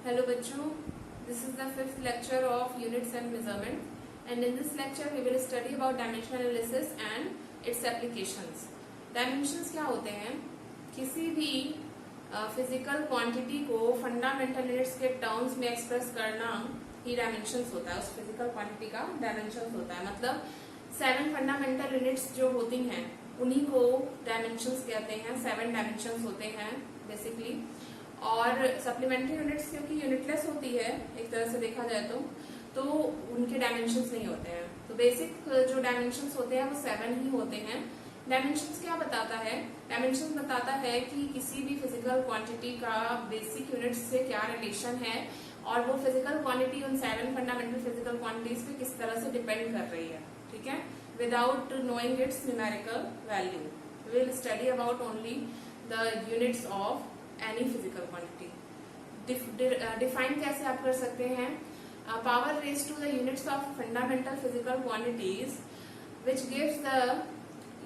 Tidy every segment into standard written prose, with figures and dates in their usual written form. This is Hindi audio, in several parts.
Hello बच्चों, this is the fifth lecture of units and measurement, and in this lecture we will study about dimension analysis and its applications. Dimensions क्या होते हैं? किसी भी फिजिकल क्वांटिटी को फंडामेंटल यूनिट्स के टर्म्स में एक्सप्रेस करना ही डायमेंशंस होता है. उस फिजिकल क्वांटिटी का डायमेंशंस होता है. मतलब 7 फंडामेंटल यूनिट्स जो होती हैं उन्हीं को डायमेंशंस कहते हैं. 7 डायमेंशंस होते हैं बेसिकली. और सप्लीमेंट्री यूनिट्स क्योंकि यूनिटलेस होती है एक तरह से देखा जाए तो उनके डायमेंशंस नहीं होते हैं. तो बेसिक जो डायमेंशंस होते हैं वो 7 ही होते हैं. डायमेंशंस क्या बताता है? डायमेंशंस बताता है कि किसी भी फिजिकल क्वांटिटी का बेसिक यूनिट्स से क्या रिलेशन है और वो फिजिकल क्वांटिटी उन 7 फंडामेंटल फिजिकल क्वांटिटीज पे किस तरह से डिपेंड कर रही है. ठीक है, without knowing its numerical value. We will study about only the units of any physical quantity. Define कैसे आप कर सकते हैं? Power raised to the units of fundamental physical quantities which gives the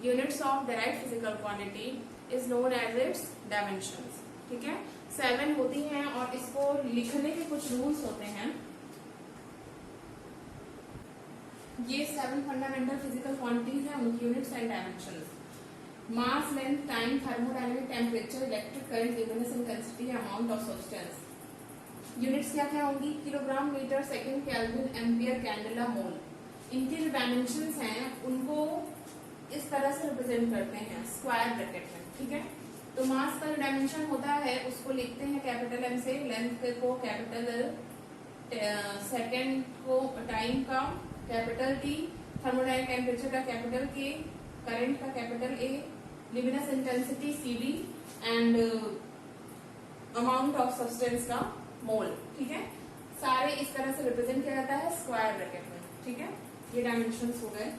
units of derived physical quantity is known as its dimensions. ठीक है, 7 होती हैं और इसको लिखने के कुछ रूल्स होते हैं. ये 7 फंडामेंटल फिजिकल क्वांटिटीज हैं, उनकी units and dimensions. Mass, length, time, thermodynamic, temperature, electric current, luminous intensity, amount of substance. Units क्या क्या होंगी? Kilogram, metre, second, kelvin, ampere, candela, mole. इनके जो डायमेंशंस हैं उनको इस तरह से रिप्रेजेंट करते हैं स्क्वायर ब्रैकेट में. ठीक है, तो मास का जो डायमेंशन होता है उसको लिखते हैं कैपिटल एम से, लेंथ को कैपिटल एल, सेकंड को टाइम का कैपिटल टी, थर्मोडायनेमिक टेम्परेचर का कैपिटल के, करंट का capital A, luminous intensity C D and amount of substance का मोल. ठीक है, सारे इस तरह से रिप्रेजेंट किया जाता है स्क्वायर ब्रैकेट में. ठीक है, ये डायमेंशंस हो गए.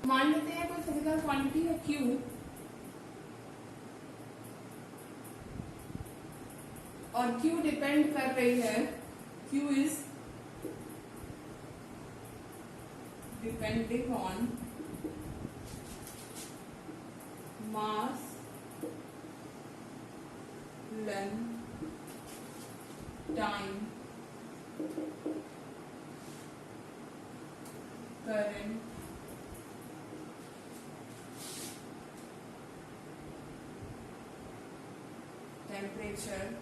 मान लेते हैं कोई फिजिकल क्वांटिटी है Q और Q डिपेंड कर रही है, Q is depending on mass, length, time, current, temperature,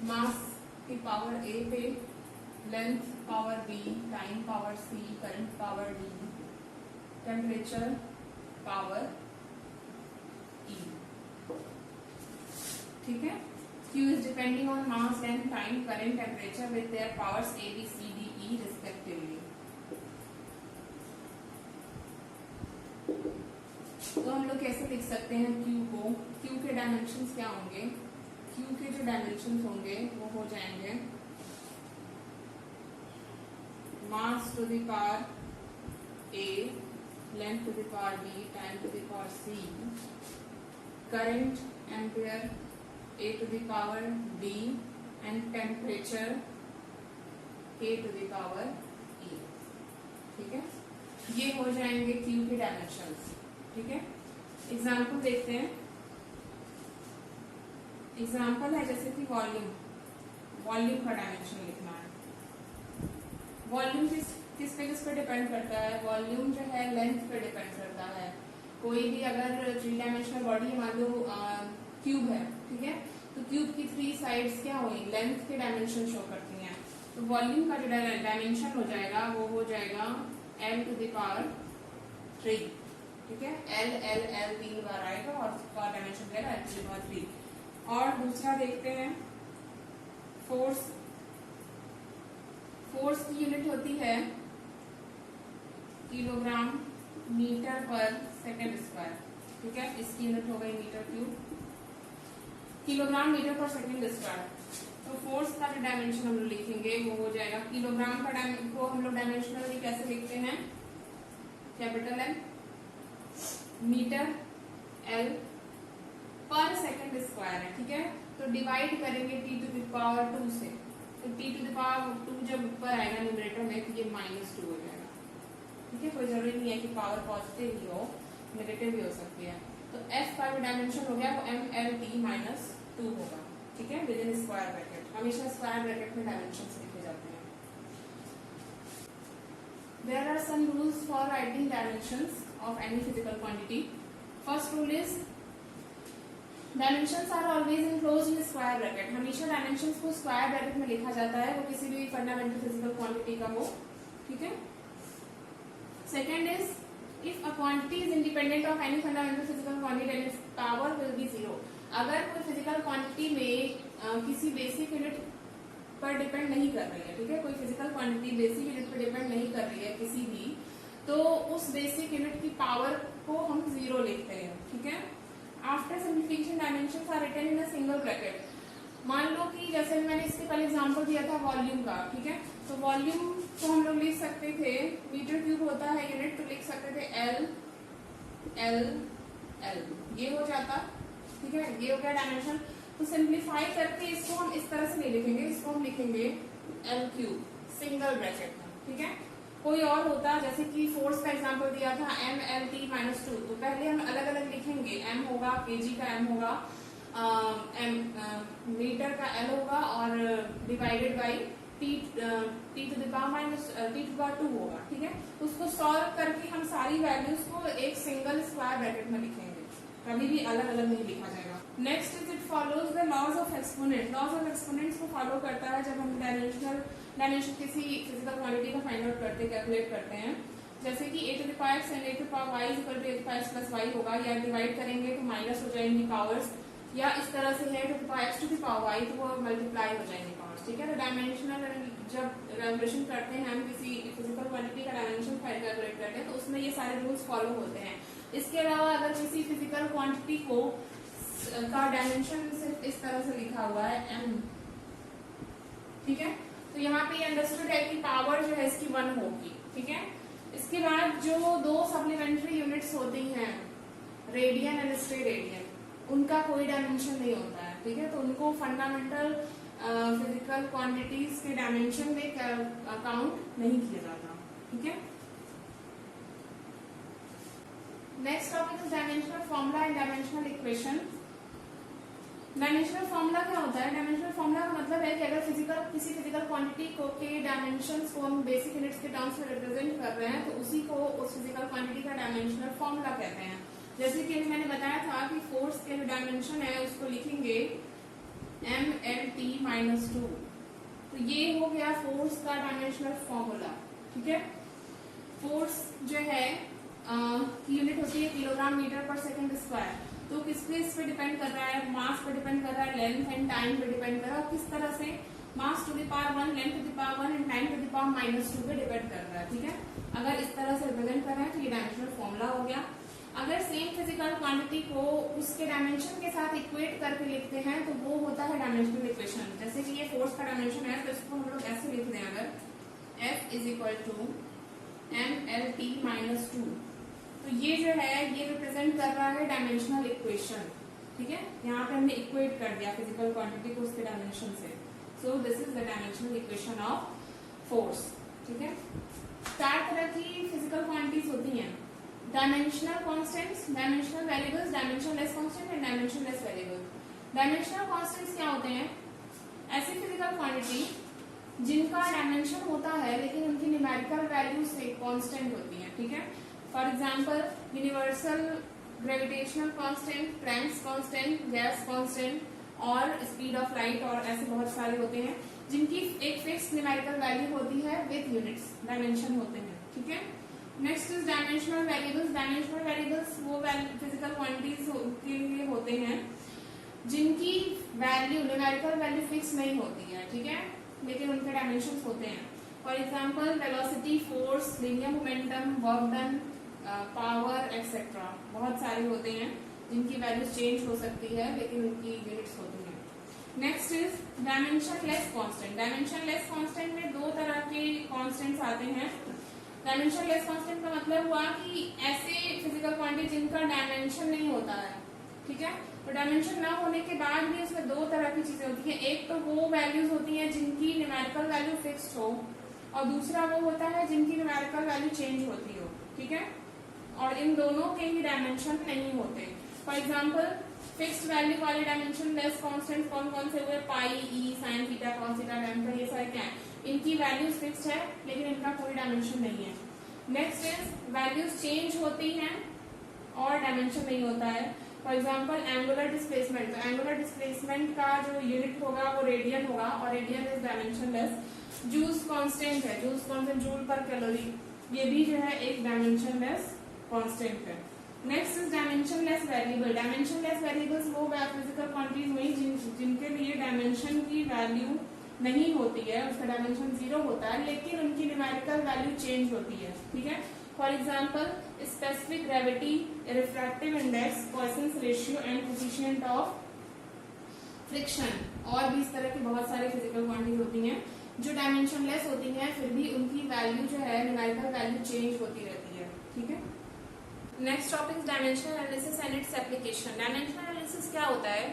mass की पावर ए पे, length power B, time power C, current power D, temperature power E. ठीक है, Q is depending on mass, length, time, current, temperature with their powers A, B, C, D, E respectively. तो हम लोग कैसे लिख सकते हैं Q को? Q के डायमेंशंस क्या होंगे? Q के जो डायमेंशंस होंगे वो हो जाएंगे mass to the power A, length to the power B, time to the power C, current ampere A to the power D and temperature A to the power E. ठीक है, ये हो जाएंगे Q के डायमेंशंस. ठीक है, एग्जाम्पल देखते हैं. एग्जाम्पल है जैसे कि वॉल्यूम का डायमेंशन लिखना है. वॉल्यूम किस पे डिपेंड करता है? वॉल्यूम जो है लेंथ पे डिपेंड करता है. कोई भी अगर 3 डायमेंशनल बॉडी मान लो क्यूब है, ठीक है, तो क्यूब की 3 साइड्स क्या हुई? लेंथ के डायमेंशन शो करती हैं. तो वॉल्यूम का जो डायमेंशन हो जाएगा वो हो जाएगा L टू द पावर 3. ठीक है, L 3 बार आएगा और उसका डायमेंशन रहेगा L टू द पावर 3. और दूसरा देखते हैं फोर्स. फोर्स की यूनिट होती है किलोग्राम मीटर पर सेकेंड स्क्वायर. ठीक है, इसकी यूनिट हो गई मीटर क्यूब. किलोग्राम मीटर पर सेकेंड स्क्वायर. तो फोर्स का जो डायमेंशन हम लोग लिखेंगे वो हो जाएगा किलोग्राम का को हम लोग डायमेंशनली कैसे लिखते हैं? कैपिटल एम, मीटर एल, पर सेकेंड स्क्वायर है. ठीक है, तो डिवाइड करेंगे टी टू द पावर 2 से. तो टी टू द पावर 2 जब ऊपर आएगा न्यूमरेटर में तो ये -2 हो जाएगा। ठीक है, कोई जरूरी नहीं है कि पावर पॉजिटिव ही हो, नेगेटिव भी हो सकती है। तो f का जो डायमेंशन हो गया वो mlt-2 होगा। ठीक है, विद इन स्क्वायर ब्रैकेट, हमेशा स्क्वायर ब्रैकेट में डायमेंशंस लिखे जाते हैं। There are some rules for writing dimensions of any physical quantity. First rule is dimensions are always enclosed in square bracket. हमेशा dimensions को square bracket में लिखा जाता है, वो किसी भी fundamental physical quantity का हो। ठीक है। Second is if a quantity is independent of any fundamental physical quantity then its power will be 0. अगर कोई physical quantity में किसी basic unit पर डिपेंड नहीं कर रही है, ठीक है, कोई फिजिकल क्वांटिटी बेसिक यूनिट पर डिपेंड नहीं कर रही है किसी भी, तो उस बेसिक यूनिट की पावर को हम 0 लिखते हैं। ठीक है। After simplification dimensions are written in a single bracket. मान लो कि जैसे मैंने इसके पहले एग्जांपल दिया था वॉल्यूम का, ठीक है, तो वॉल्यूम को हम लोग लिख सकते थे, मीटर क्यूब होता है यूनिट, तो लिख सकते थे L L L, ये हो जाता। ठीक है, ये हो गया डायमेंशन। तो सिंप्लीफाई करके इसको हम इस तरह से नहीं लिखेंगे, इसको हम लिखेंगे L3 सिंगल ब्रैकेट में। ठीक है, कोई और होता जैसे कि फोर्स का एग्जांपल दिया था mlt-2, तो पहले हम अलग अलग लिखेंगे, m होगा, kg का m होगा, मीटर का L होगा और divided by t to the power 2 होगा। ठीक है, उसको सॉल्व करके हम सारी वैल्यूज को एक सिंगल स्क्वायर ब्रैकेट में लिखेंगे, कभी भी अलग अलग नहीं लिखा जाएगा। Next is it follows the laws of exponent. Laws of exponents को फॉलो करता है जब हम डायमेंशन किसी फिजिकल क्वांटिटी का फाइंड आउट करते, कैलकुलेट करते हैं। जैसे कि a to the power x and a to the power y equal to a to the power x plus y होगा, या डिवाइड करेंगे तो माइनस हो जाएंगी पावर्स, या इस तरह से है to the power x to the power y तो वो मल्टीप्लाई हो जाएंगे पावर्स। ठीक है, तो डायमेंशनल जब कैलकुलेशन करते हैं हम किसी फिजिकल क्वांटिटी का डायमेंशन कैलकुलेट करते हैं तो उसमें ये सारे रूल्स फॉलो होते हैं। इसके अलावा अगर किसी फिजिकल क्वांटिटी को का डायमेंशन सिर्फ इस तरह से लिखा हुआ है m, ठीक है, तो यहाँ पे ये अंडरस्टूड है कि पावर जो है इसकी 1 होगी। ठीक है, इसके बाद जो दो सप्लीमेंट्री यूनिट्स होती हैं रेडियन एंड स्टेरेडियन, उनका कोई डायमेंशन नहीं होता है। ठीक है, तो उनको फंडामेंटल फिजिकल क्वांटिटीज के डायमेंशन में काउंट नहीं किया जाता। ठीक है, next topic is dimensional formula and dimensional equation. Dimensional formula क्या होता है? डायमेंशनल फॉर्मूला का मतलब है कि अगर किसी फिजिकल क्वांटिटी को के डायमेंशंस को हम बेसिक यूनिट्स के टर्म्स में रिप्रेजेंट कर रहे हैं तो उसी को उस फिजिकल क्वांटिटी का डायमेंशनल फॉर्मूला कहते हैं। जैसे कि मैंने बताया था कि फोर्स के जो डायमेंशन है उसको लिखेंगे mlt-2, तो ये हो गया फोर्स का डायमेंशनल फॉर्मूला। ठीक है, फोर्स जो है की यूनिट होती है किलोग्राम मीटर पर सेकंड स्क्वायर, तो किस पे डिपेंड कर रहा है? मास पे डिपेंड कर रहा है, लेंथ एंड टाइम पे डिपेंड कर रहा है, और किस तरह से? Mass to the power 1, length to the power 1 and time to the power -2 पे डिपेंड कर रहा है। ठीक है, अगर इस तरह से रिप्रेजेंट कर रहे हैं तो ये डायमेंशनल फॉर्मूला हो गया। अगर सेम फिजिकल क्वांटिटी को उसके डायमेंशन के साथ इक्वेट करके लिखते हैं तो वो होता है डायमेंशनल इक्वेशन। जैसे कि ये फोर्स का डायमेंशन है तो इसको हम लोग ऐसे लिख दें, अगर F is equal to mlt-2, तो ये जो है ये रिप्रेजेंट कर रहा है डायमेंशनल इक्वेशन। ठीक है, यहाँ पे हमने इक्वेट कर दिया फिजिकल क्वांटिटी को उसके डायमेंशन से। So this is the dimensional equation of force. ठीक है, 4 तरह की फिजिकल क्वांटिटीज होती हैं: dimensional constants, dimensional variables, dimensionless constant and dimensionless variable. Dimensional constants क्या होते हैं? ऐसी फिजिकल क्वांटिटी जिनका डायमेंशन होता है लेकिन उनकी न्यूमेरिकल वैल्यू से कांस्टेंट होती है। ठीक है, for example universal gravitational constant, Planck's constant, gas constant और स्पीड ऑफ लाइट, और ऐसे बहुत सारे होते हैं जिनकी एक फिक्स न्यूमेरिकल वैल्यू होती है विद यूनिट्स, डायमेंशन होते हैं। ठीक है, next is dimensional variables. Dimensional variables वो फिजिकल क्वांटिटीज के लिए होते हैं जिनकी वैल्यू न्यूमेरिकल वैल्यू फिक्स नहीं होती है। ठीक है, लेकिन उनके डायमेंशंस होते हैं। For example velocity, force, linear momentum, work done, power etcetera, बहुत सारे होते हैं जिनकी वैल्यू चेंज हो सकती है लेकिन उनकी यूनिट्स होती हैं। Next is dimensionless constant. Dimensionless constant में 2 तरह के कांस्टेंट्स आते हैं। डायमेंशनलेस कांस्टेंट का मतलब हुआ कि ऐसे फिजिकल क्वांटिटी जिनका डायमेंशन नहीं होता है। ठीक है, तो डायमेंशन ना होने के बाद भी उसमें दो तरह की चीजें होती हैं, एक तो वो वैल्यूज होती हैं जिनकी न्यूमेरिकल वैल्यू फिक्स्ड हो, और दूसरा वो होता है जिनकी न्यूमेरिकल वैल्यू चेंज होती हो, ठीक है। और इन दोनों के ही डायमेंशन नहीं होते। फॉर एग्जाम्पल फिक्स्ड वैल्यू वाले डायमेंशन लेस कांस्टेंट कौन कौन से हुए, pi, e, sine theta, cos theta, tan theta, ये सारे क्या है, इनकी वैल्यूज फिक्स्ड है लेकिन इनका कोई डायमेंशन नहीं है। नेक्स्ट इज वैल्यूज चेंज होती हैं और डायमेंशन नहीं होता है। फॉर एग्जाम्पल एंगुलर डिस्प्लेसमेंट, तो एंगुलर डिस्प्लेसमेंट का जो यूनिट होगा वो रेडियन होगा और radian is dimensionless. Joule's constant है, Joule's constant joule per calorie, ये भी जो है एक डायमेंशनलेस कांस्टेंट है। Next is dimensionless variable. Dimensionless variables वो फिजिकल क्वांटिटीज हुई जिनके लिए डायमेंशन की वैल्यू नहीं होती है, उसका डायमेंशन 0 होता है लेकिन उनकी न्यूमेरिकल वैल्यू चेंज होती है, ठीक है। For example specific gravity, refractive index, Poisson's ratio and coefficient of friction, और भी इस तरह की बहुत सारी फिजिकल क्वांटिटीज होती हैं जो डायमेंशनलेस होती हैं, फिर भी उनकी वैल्यू जो है न्यूमेरिकल वैल्यू चेंज होती रहती है, ठीक है। Next topic dimensional analysis and its application. Dimensional analysis क्या होता है,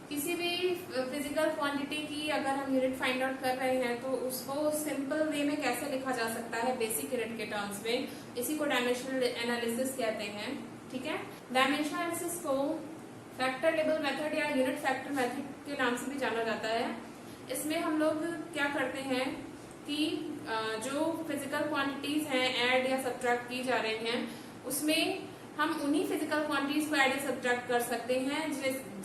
किसी भी फिजिकल क्वांटिटी की अगर हम यूनिट फाइंड आउट कर रहे हैं तो उसको सिंपल वे में कैसे लिखा जा सकता है बेसिक यूनिट के टर्म्स में, इसी को डायमेंशनल एनालिसिस कहते हैं, ठीक है। डायमेंशनल एनालिसिस को फैक्टर लेबल मेथड या यूनिट फैक्टर मेथड के नाम से भी जाना जाता है। इसमें हम लोग क्या करते हैं कि जो फिजिकल क्वांटिटीज हैं ऐड या सब्ट्रैक्ट की जा रही हैं उसमें हम उन्हीं फिजिकल क्वांटिटीज को ऐड या सब्ट्रैक्ट कर सकते हैं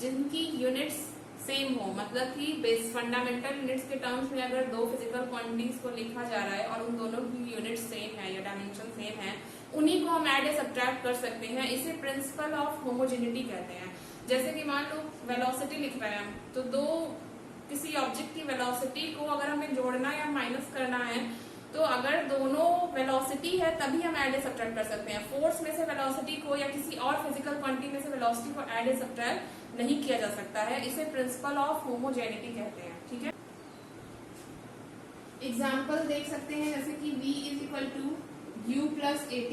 जिनकी यूनिट्स सेम हो, मतलब कि बेस फंडामेंटल यूनिट्स के टर्म्स में अगर दो फिजिकल क्वांटिटीज को लिखा जा रहा है और उन दोनों की यूनिट सेम है या डायमेंशन सेम है, उन्हीं को हम ऐड या सब्ट्रैक्ट कर सकते हैं। इसे प्रिंसिपल ऑफ होमोजेनिटी कहते हैं। जैसे कि मान लो वेलोसिटी लिख रहे हैं तो दो किसी ऑब्जेक्ट की वेलोसिटी को अगर हमें जोड़ना या माइनस करना है तो अगर दोनों वेलोसिटी है तभी हम ऐड या सब्ट्रैक्ट कर सकते हैं। फोर्स में से वेलोसिटी को या किसी और फिजिकल क्वांटिटी में से वेलोसिटी को ऐड या सब्ट्रैक्ट नहीं किया जा सकता है। इसे प्रिंसिपल ऑफ होमोजेनिटी कहते हैं, ठीक है। एग्जाम्पल देख सकते हैं जैसे कि v is equal to u plus at,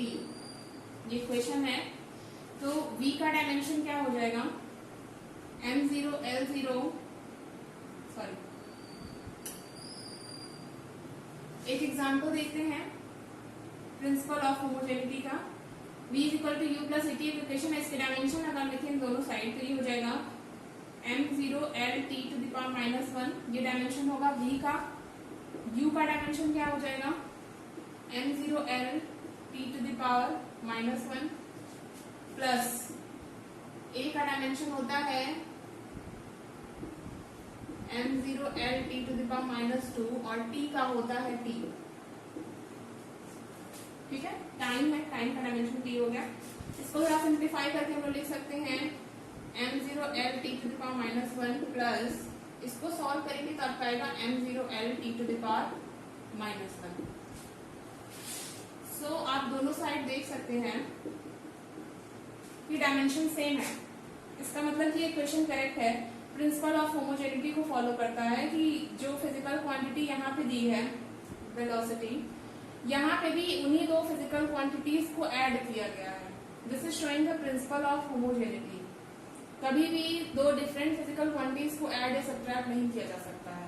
ये क्वेश्चन है। तो v का डायमेंशन क्या हो जाएगा, m0 l0, सॉरी एक एग्जाम्पल देखते हैं प्रिंसिपल ऑफ होमोजेनिटी का। v is equal to u plus AT equation है, इसके डायमेंशन अगर लिखें दोनों साइड तो ये हो जाएगा m0 l t to the power -1, ये डायमेंशन होगा v का। u का डायमेंशन क्या हो जाएगा, m0 l t to the power -1 प्लस a का डायमेंशन होता है m0 l t to the power -2 और t का होता है t, ठीक है। टाइम है, टाइम का डायमेंशन t हो गया। इसको थोड़ा सिंप्लीफाई करके हम लोग लिख सकते हैं m0 l t to the power -1 प्लस इसको सॉल्व करेंगे तो आपका आएगा m0 l t to the power -1। So आप दोनों साइड देख सकते हैं कि डायमेंशन सेम है। इसका मतलब कि इक्वेशन करेक्ट है, प्रिंसिपल ऑफ होमोजेनिटी को फॉलो करता है कि जो फिजिकल क्वांटिटी यहाँ पे दी है वेलोसिटी, यहाँ पे भी उन्हीं दो फिजिकल क्वांटिटीज को ऐड किया गया है। This is showing the principal of homogeneity. कभी भी दो डिफरेंट फिजिकल क्वांटिटीज को ऐड या सब्ट्रैक्ट नहीं किया जा सकता है।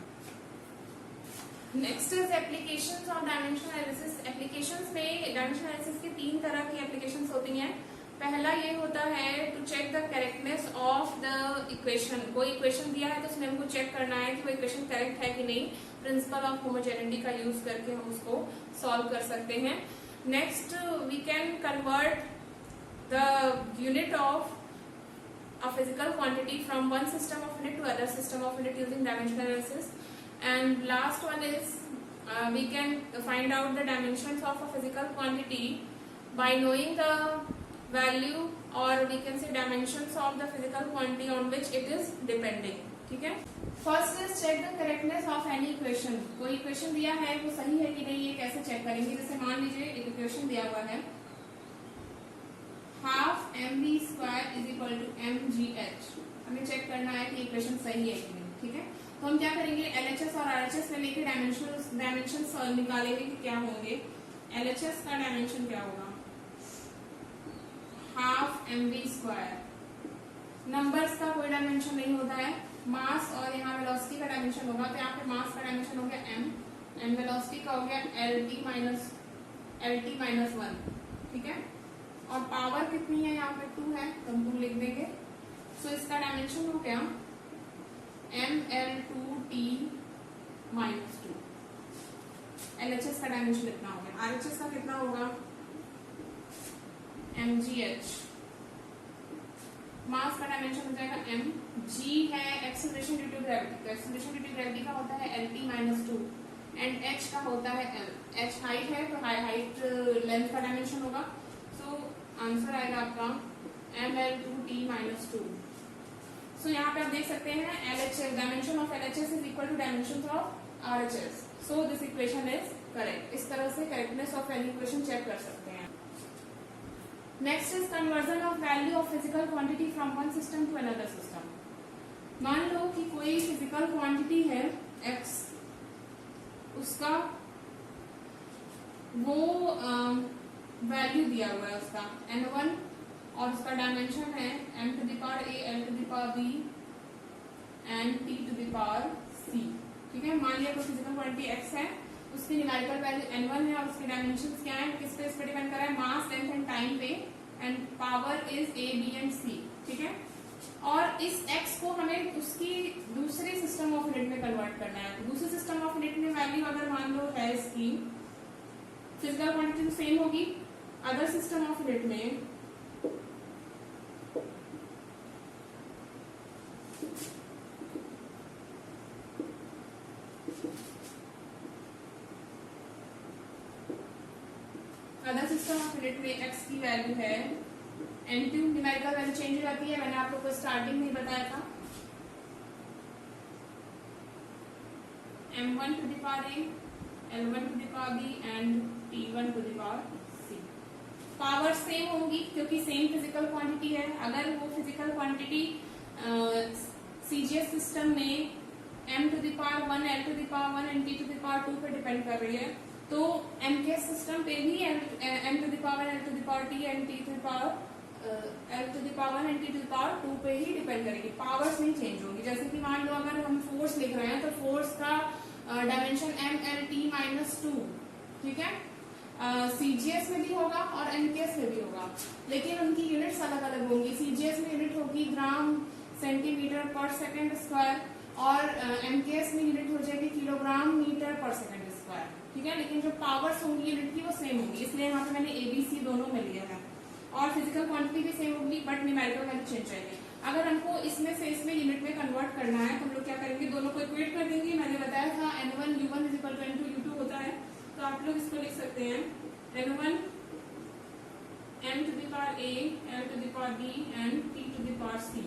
Next is applications of dimensional analysis. Applications में डायमेंशनल एनालिसिस की तीन तरह की एप्लीकेशंस होती हैं। पहला ये होता है to check the correctness of the equation. कोई इक्वेशन दिया है तो उसमें हमको चेक करना है कि वो इक्वेशन करेक्ट है कि नहीं। प्रिंसिपल ऑफ होमोजेनिटी का यूज करके हम उसको सॉल्व कर सकते हैं। Next we can convert the unit of a physical quantity from one system of unit to other system of unit using dimensional analysis. And last one is we can find out the dimensions of a physical quantity by knowing the value or we can say dimensions of the physical quantity on which it is depending, ठीक है। First is check the correctness of any equation. कोई इक्वेशन दिया है वो सही है कि नहीं, ये कैसे चेक करेंगे। जैसे मान लीजिए एक इक्वेशन दिया हुआ है half mv square is equal to mgh। हमें चेक करना है कि इक्वेशन सही है कि नहीं, ठीक है। तो हम क्या करेंगे, LHS और RHS में लेके डायमेंशन निकालेंगे कि क्या होंगे। LHS का डायमेंशन क्या होगा, हाफ mv स्क्वायर नंबर्स का कोई डायमेंशन नहीं होता है, मास और यहाँ वेलोसिटी का डायमेंशन होगा। तो यहाँ पे मास का डायमेंशन हो गया m एंड वेलोसिटी का हो गया lt माइनस 1, ठीक है। और पावर कितनी है यहाँ पे 2 है, तो हम 2 लिख देंगे। सो इसका डायमेंशन हो गया ml2t माइनस 2। LHS का डायमेंशन इतना हो गया। RHS का कितना होगा mgh। मास का डायमेंशन हो जाएगा m, g है एक्सेलरेशन ड्यू टू ग्रेविटी, तो एक्सेलरेशन ड्यू टू ग्रेविटी का होता है lt माइनस 2 एंड h का होता है l। h हाइट है तो हाइट लेंथ का डायमेंशन होगा। सो आंसर आएगा आपका ml2t माइनस 2। सो यहाँ पे आप देख सकते हैं LHS dimension of LHS is equal to dimension of RHS। So this equation is correct. इस तरह से correctness of any equation check कर सकते हैं। Next is conversion of value of physical quantity from one system to another system. मान लो कि कोई फिजिकल क्वांटिटी है x, उसका वो वैल्यू दिया हुआ है उसका n1 और उसका डायमेंशन है m to the power a, l to the power b and t to the power c, ठीक है। मान लिया कोई फिजिकल क्वांटिटी x है, उसकी न्यूमेरिकल वैल्यू n1 है और उसके डायमेंशंस क्या है, किस पे डिपेंड कर रहा है, मास, लेंथ एंड टाइम पे, and power is a, b and c, ठीक है। और इस x को हमें उसकी दूसरे सिस्टम ऑफ यूनिट में कन्वर्ट करना है। तो दूसरे सिस्टम ऑफ यूनिट में वैल्यू अगर मान लो है इसकी फिजिकल क्वांटिटी तो सेम होगी, अदर सिस्टम ऑफ यूनिट में x की वैल्यू है n2, न्यूमेरिकल वैल्यू चेंज हो जाती है, मैंने आप लोग को स्टार्टिंग में बताया था। m1 to the power a, l1 to the power b and t1 to the power c। Power same होगी क्योंकि सेम फिजिकल क्वांटिटी है। अगर वो फिजिकल क्वांटिटी CGS सिस्टम में m to the power 1, l to the power 1 and t to the power 2 पे डिपेंड कर रही है, तो MKS सिस्टम पे भी m to the power l to the power t and t to the power l to the power and t to the power 2 पे ही डिपेंड करेगी, पावर्स नहीं चेंज होंगी। जैसे कि मान लो अगर हम फोर्स लिख रहे हैं तो फोर्स का डायमेंशन mlt माइनस 2, ठीक है। CGS में भी होगा और MKS में भी होगा, लेकिन उनकी यूनिट्स अलग अलग होंगी। CGS में यूनिट होगी ग्राम सेंटीमीटर पर सेकेंड स्क्वायर और MKS में यूनिट हो जाएगी किलोग्राम मीटर पर सेकेंड स्क्वायर, ठीक है। लेकिन जो पावर्स होंगी यूनिट की वो सेम होगी, इसलिए यहाँ पे मैंने ABC दोनों में लिया है। और फिजिकल क्वांटिटी भी सेम होगी बट न्यूमेरिकल वैल्यू चेंज आएगी। अगर हमको इसमें से इसमें यूनिट में कन्वर्ट करना है तो हम लोग क्या करेंगे, दोनों को इक्वेट कर देंगे। मैंने बताया था n1 u1 is equal to n2 u2 होता है, तो आप लोग इसको लिख सकते हैं n1 m to the power a, l to the power b and t to the power c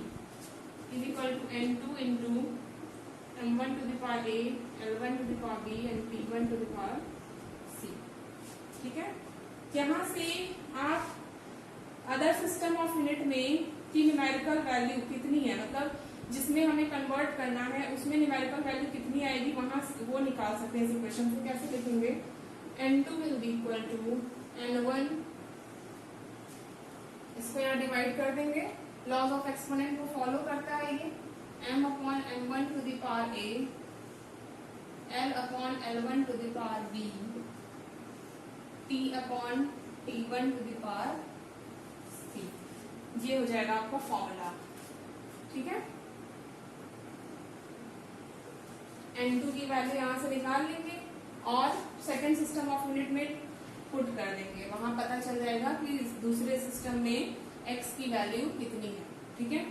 is equal to n2 into m1 to the power a, l1 to the power b and t1 to the power c, ठीक है। यहाँ से आप अदर सिस्टम ऑफ यूनिट में की न्यूमेरिकल वैल्यू कितनी है, मतलब जिसमें हमें कन्वर्ट करना है उसमें न्यूमेरिकल वैल्यू कितनी आएगी वहां वो निकाल सकते हैं। इस इक्वेशन को कैसे लिखेंगे, n2 will be equal to n1, इसको यहाँ डिवाइड कर देंगे, लॉज ऑफ एक्सपोनेंट को फॉलो करता है ये, m upon m1 to the power a, l upon l1 to the power b, t upon t1 to the power c, ये हो जाएगा आपका फॉर्मूला, ठीक है। n2 की वैल्यू यहाँ से निकाल लेंगे और सेकंड सिस्टम ऑफ यूनिट में पुट कर देंगे, वहां पता चल जाएगा कि दूसरे सिस्टम में x की वैल्यू कितनी है, ठीक है।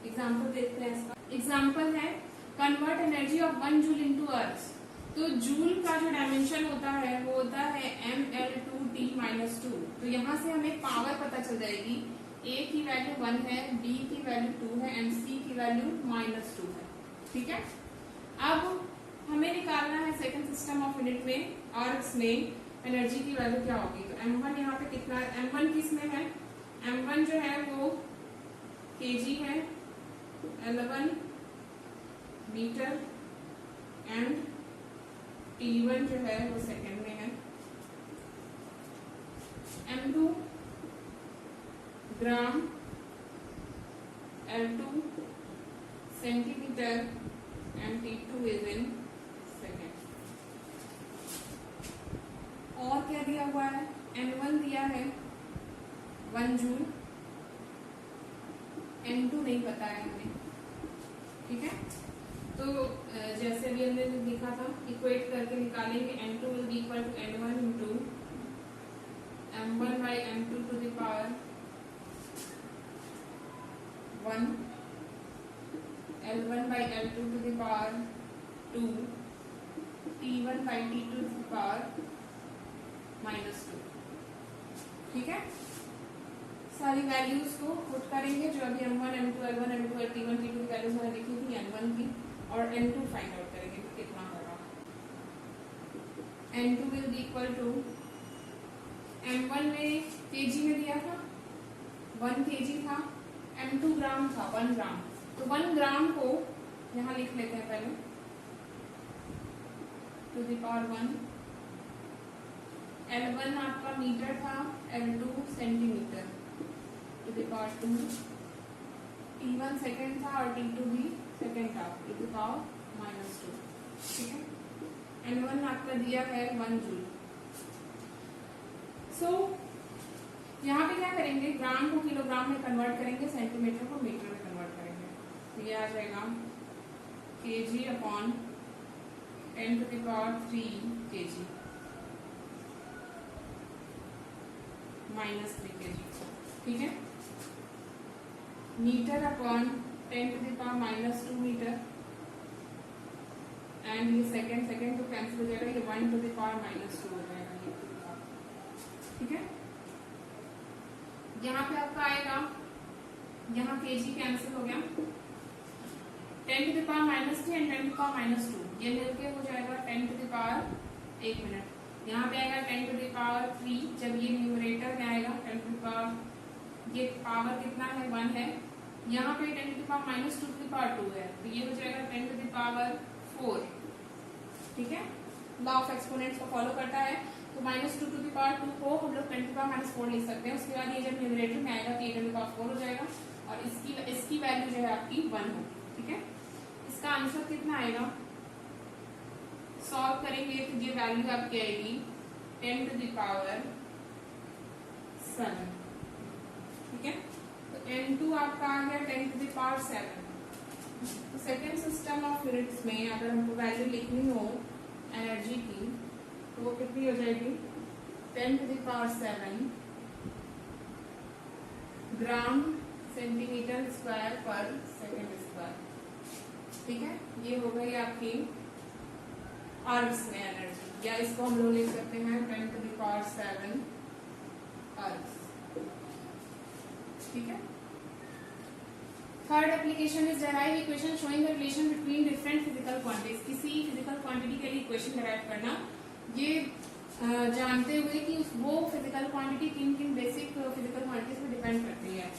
एग्जाम्पल देखते हैं इसका। एग्जाम्पल है convert energy of 1 joule into erg. तो जूल का जो डायमेंशन होता है वो होता है ml2t माइनस 2। तो यहाँ से हमें पावर पता चल जाएगी, a की वैल्यू 1 है, b की वैल्यू 2 है एंड c की वैल्यू माइनस 2 है, ठीक है। अब हमें निकालना है सेकंड सिस्टम ऑफ यूनिट में और इसमें एनर्जी की वैल्यू क्या होगी। तो m1 यहाँ पे कितना, m1 किस में है, m1 जो है वो kg है, l1 मीटर एंड t1 जो है वो सेकंड में है, m2 gram, L2 centimetre and T2 is in second. और क्या दिया हुआ है, N1 दिया है 1 जूल, N2 नहीं पता है हमें, ठीक है। तो जैसे भी हमने लिखा था, इक्वेट करके निकालेंगे, N2 will be equal to N1 into M1 by M2 to the power 1, L1 by L2 to the power 2, T1 by T2 to the power -2, ठीक है। सारी वैल्यूज को पुट करेंगे जो अभी M1, M2, L1, M2, T1, T2 की वैल्यूज मैंने लिखी थी, N1 की, और N2 फाइंड आउट करेंगे कि कितना होगा। N2 will be equal to, M1 में केजी में दिया था 1 केजी था, M2 ग्राम था 1 ग्राम, तो 1 ग्राम को यहाँ लिख लेते हैं पहले, टू द पावर 1। L1 आपका मीटर था, L2 centimetre, to the power 2। T1 second था और T2 भी सेकेंड था, टू द पावर -2, ठीक है। N1 आपका दिया है 1 जूल। सो यहाँ पे क्या करेंगे, ग्राम को किलोग्राम में कन्वर्ट करेंगे, सेंटीमीटर को मीटर में कन्वर्ट करेंगे, तो ये आ जाएगा kg upon 10 to the power 3 kg -3 kg, ठीक है। Metre upon 10 to the power -2 metre, and ये सेकेंड तो कैंसिल हो जाएगा, ये 1 to the power -2 हो जाएगा, ये ठीक है। यहाँ पे आपका आएगा, यहाँ kg कैंसिल हो गया, 10 to the power -3 and 10 to the power -2, ये मिलके हो जाएगा 10 to the power 1 मिनट। यहाँ पे आएगा 10 to the power 3, जब ये न्यूमरेटर में आएगा 10 to the power, ये पावर कितना है 1 है, यहाँ पे 10 to the power -2 to the power 2 है, तो ये हो जाएगा 10 to the power 4, ठीक है। लॉ ऑफ एक्सपोनेंट्स को फॉलो करता है, तो -2 to the power 2 को हम लोग 10 to the power -4 लिख सकते हैं। उसके बाद ये जब न्यूमरेटर में आएगा तो ये 10 to the power 4 हो जाएगा, और इसकी वैल्यू जो है आपकी 1 होगी, ठीक है। इसका आंसर कितना आएगा, सॉल्व करेंगे तो ये वैल्यू आपकी आएगी 10 to the power 7, ठीक है। तो N2 आपका आ गया 10 to the power 7। तो सेकेंड सिस्टम ऑफ यूनिट्स में अगर हमको वैल्यू लिखनी हो एनर्जी की, तो वो कितनी हो जाएगी, 10 to the power 7 gram centimetre square पर सेकेंड स्क्वायर, ठीक है। ये हो गई आपकी अर्ब्स में एनर्जी, या इसको हम लोग लिख सकते हैं 10 to the power 7 अर्ब्स, ठीक है। Third application is derive equation showing the relation between different physical quantities. किसी फिजिकल क्वांटिटी के लिए इक्वेशन डेराइव करना, ये जानते हुए कि वो फिजिकल क्वांटिटी किन किन बेसिक फिजिकल क्वांटिटीज पे डिपेंड करती है।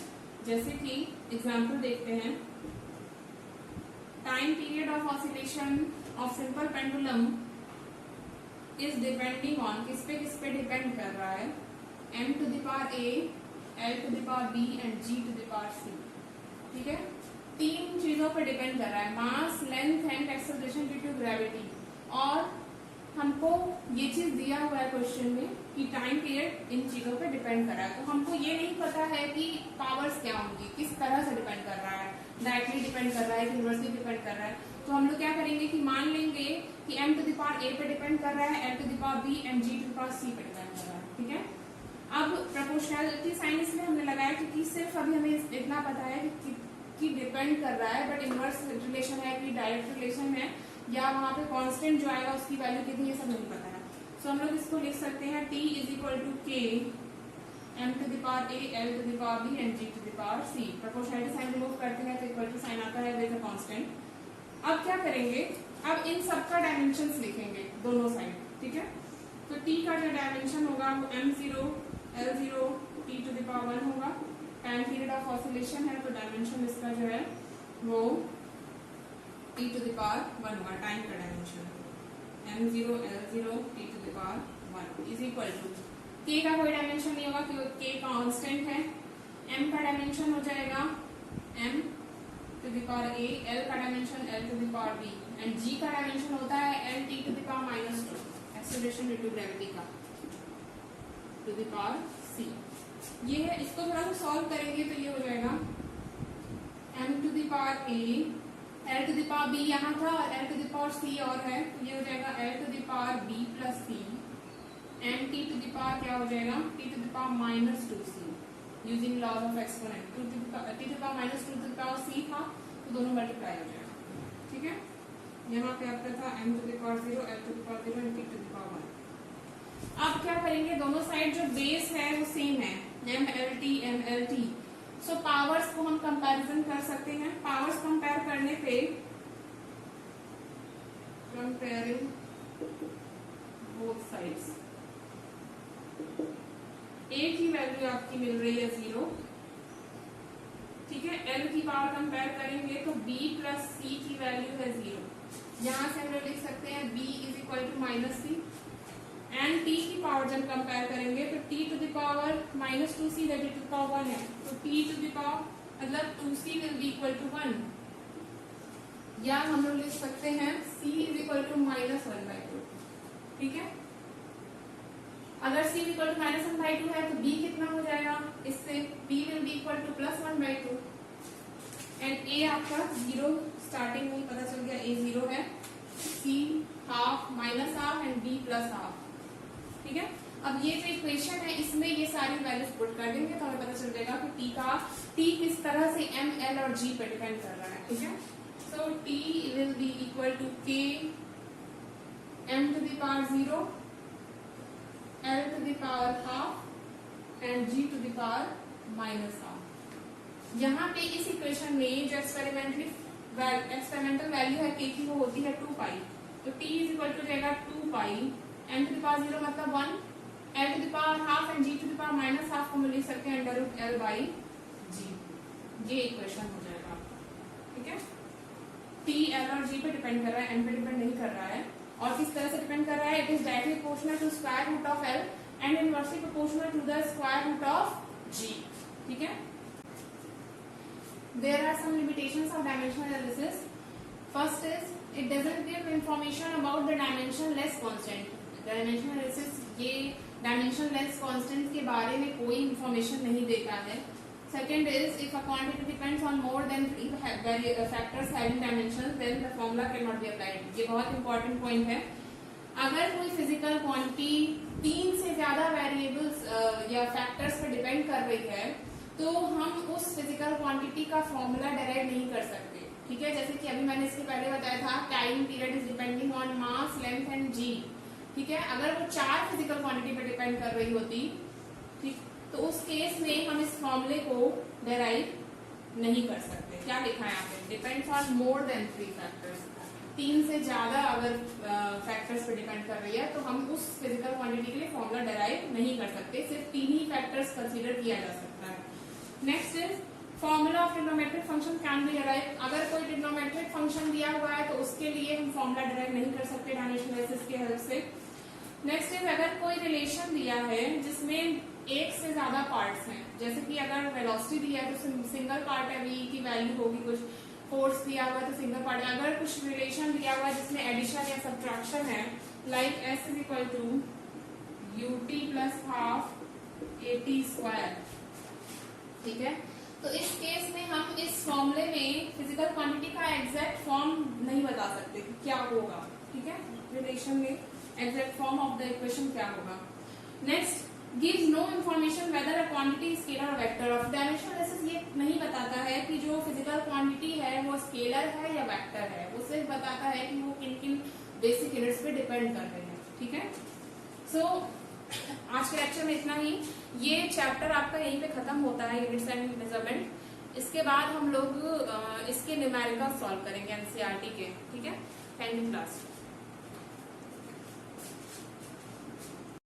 जैसे कि एग्जांपल देखते हैं, time period of oscillation of simple pendulum is depending on, किस पे डिपेंड कर रहा है, m to the power a, l to the power b and g to the power c, ठीक है। 3 चीजों पर डिपेंड कर रहा है, mass, length and acceleration due to gravity. और हमको ये चीज दिया हुआ है क्वेश्चन में कि टाइम पीरियड इन चीजों पे डिपेंड कर रहा है, तो हमको ये नहीं पता है कि पावर्स क्या होंगी, किस तरह से डिपेंड कर रहा है, डायरेक्टली डिपेंड कर रहा है, इनवर्सली डिपेंड कर रहा है। तो हम लोग क्या करेंगे कि मान लेंगे कि m to the power a पे डिपेंड कर रहा है, l to the power b and g to the power c पे डिपेंड कर रहा है, ठीक है। अब प्रोपोर्शनैलिटी साइन इसलिए हमने लगाया क्योंकि सिर्फ अभी हमें इतना पता है कि डिपेंड कर रहा है, बट इनवर्स रिलेशन है कि डायरेक्ट रिलेशन है, या वहाँ पे कांस्टेंट जो आएगा उसकी वैल्यू कितनी, ये सब नहीं पता है। सो हम लोग इसको लिख सकते हैं t is equal to k m to the power a, l to the power b and g to the power c। Proportionality sign remove करते हैं तो इक्वल टू साइन आता है विद अ कांस्टेंट। अब क्या करेंगे, अब इन सबका डायमेंशंस लिखेंगे दोनों साइड, ठीक है। तो t का जो डायमेंशन होगा वो m0 l0 t to the power 1 होगा। टाइम पीरियड ऑफ ऑसिलेशन है तो डायमेंशन इसका जो है वो t to the power 1 होगा, टाइम का dimension m0 l0 t to the power 1 is equal to, k का कोई डायमेंशन नहीं होगा क्योंकि k कांस्टेंट है, m का डायमेंशन हो जाएगा m to the power a, l का dimension l to the power b and g का डायमेंशन होता है l t to the power -2 acceleration due to gravity का टू द पावर c। ये है, इसको थोड़ा सा सॉल्व करेंगे तो ये हो जाएगा m to the power a, l to the power b यहाँ था और l to the power c और है, तो ये हो जाएगा l to the power b plus c and t to the power क्या हो जाएगा t to the power -2c using laws of exponent. t to the power -2 to the power c था तो दोनों मल्टीप्लाई हो जाएगा। ठीक है, यहाँ पे आपका था m to the power 0, l to the power 0 and t to the power 1। अब क्या करेंगे, दोनों साइड जो बेस है वो सेम है, mlt। सो पावर्स को हम कंपैरिजन कर सकते हैं। पावर्स कंपेयर करने पे कंपेयरिंग बोथ साइड्स a की वैल्यू आपकी मिल रही है 0, ठीक है। l की पावर कंपेयर करेंगे तो b प्लस c की वैल्यू है 0। यहाँ से हम लोग लिख सकते हैं b is equal to -c and t की पावर जब कंपेयर करेंगे तो t to the power -2c that to the power 1 है, तो t टू द पावर मतलब 2c will be equal to 1, या हम लोग लिख सकते हैं c इज इक्वल टू -1/2। ठीक है, अगर c इक्वल टू -1/2 है तो b कितना हो जाएगा, इससे b will be equal to +1/2 एंड a आपका 0 स्टार्टिंग में पता चल गया, a 0 है, c half -half and b +half. ठीक है, अब ये जो इक्वेशन है इसमें ये सारी वैल्यूज पुट कर देंगे तो हमें पता चल जाएगा कि t किस तरह से m, l और g पे डिपेंड कर रहा है। ठीक है, so t will be equal to k m to the power 0, l to the power half and g to the power -half। यहाँ पे इस इक्वेशन में जो एक्सपेरिमेंटल वैल्यू है k की वो होती है 2 पाई, तो t इज इक्वल टू जाएगा 2 pi m to the power 0 मतलब 1, l to the power half and g to the power -half को हम लिख सकते हैं √l/g। ये इक्वेशन हो जाएगा आपका। ठीक है, t l और g पे डिपेंड कर रहा है, m पे डिपेंड नहीं कर रहा है। और किस तरह से डिपेंड कर रहा है, it is directly proportional to square root of l and inversely proportional to the square root of g। ठीक है, there are some limitations of dimensional analysis. First is it doesn't give information about the dimensionless constant. Dimensional analysis ये डायमेंशनलेस कांस्टेंट के बारे में कोई इंफॉर्मेशन नहीं देता है। Second is if a quantity depends on more than 3 factors having dimensions, then the formula cannot be applied। ये बहुत इंपॉर्टेंट पॉइंट है। अगर कोई फिजिकल क्वांटिटी 3 से ज्यादा वेरिएबल्स या फैक्टर्स पर डिपेंड कर रही है तो हम उस फिजिकल क्वांटिटी का फॉर्मूला डायरेक्ट नहीं कर सकते। ठीक है, जैसे कि अभी मैंने इसके पहले बताया था time period is depending on mass, length and G. ठीक है, अगर वो 4 फिजिकल क्वांटिटी पर डिपेंड कर रही होती, ठीक, तो उस केस में हम इस फॉर्मूले को डेराइव नहीं कर सकते। क्या लिखा है यहाँ पे, depends on more than 3 factors. 3 से ज्यादा अगर फैक्टर्स पे डिपेंड कर रही है तो हम उस फिजिकल क्वांटिटी के लिए फॉर्मूला डेराइव नहीं कर सकते, सिर्फ 3 ही फैक्टर्स कंसीडर किया जा सकता है। Next is formula of trigonometric function can be derive. अगर कोई ट्रिग्नोमेट्रिक फंक्शन दिया हुआ है तो उसके लिए हम फॉर्मूला डेराइव नहीं कर सकते डायमेंशनल एनालिसिस की हेल्प से। नेक्स्ट इज अगर कोई रिलेशन दिया है जिसमें एक से ज्यादा पार्ट्स हैं, जैसे कि अगर वेलोसिटी दिया है तो सिंगल पार्ट है, v की वैल्यू होगी, कुछ फोर्स दिया हुआ है तो सिंगल पार्ट है। अगर कुछ रिलेशन दिया हुआ है जिसमें एडिशन या सब्ट्रैक्शन है, like s is equal to ut plus half at²। ठीक है, तो इस केस में हम इस फॉर्मूले में फिजिकल क्वांटिटी का एग्जैक्ट फॉर्म नहीं बता सकते कि क्या होगा। ठीक है, रिलेशन में exact form of the equation क्या होगा। Next, gives no information whether a quantity is scalar or vector। Of dimensional analysis ये नहीं बताता है कि जो फिजिकल क्वांटिटी है वो स्केलर है या वेक्टर है, वो सिर्फ बताता है कि वो किन किन बेसिक यूनिट्स पे डिपेंड कर रहे हैं। ठीक है, सो आज के लेक्चर में इतना ही। ये चैप्टर आपका यहीं पे खत्म होता है, यूनिट्स एंड मेजरमेंट। इसके बाद हम लोग इसके न्यूमेरिकल सॉल्व करेंगे एनसीईआरटी के। ठीक है, थैंक यू क्लास।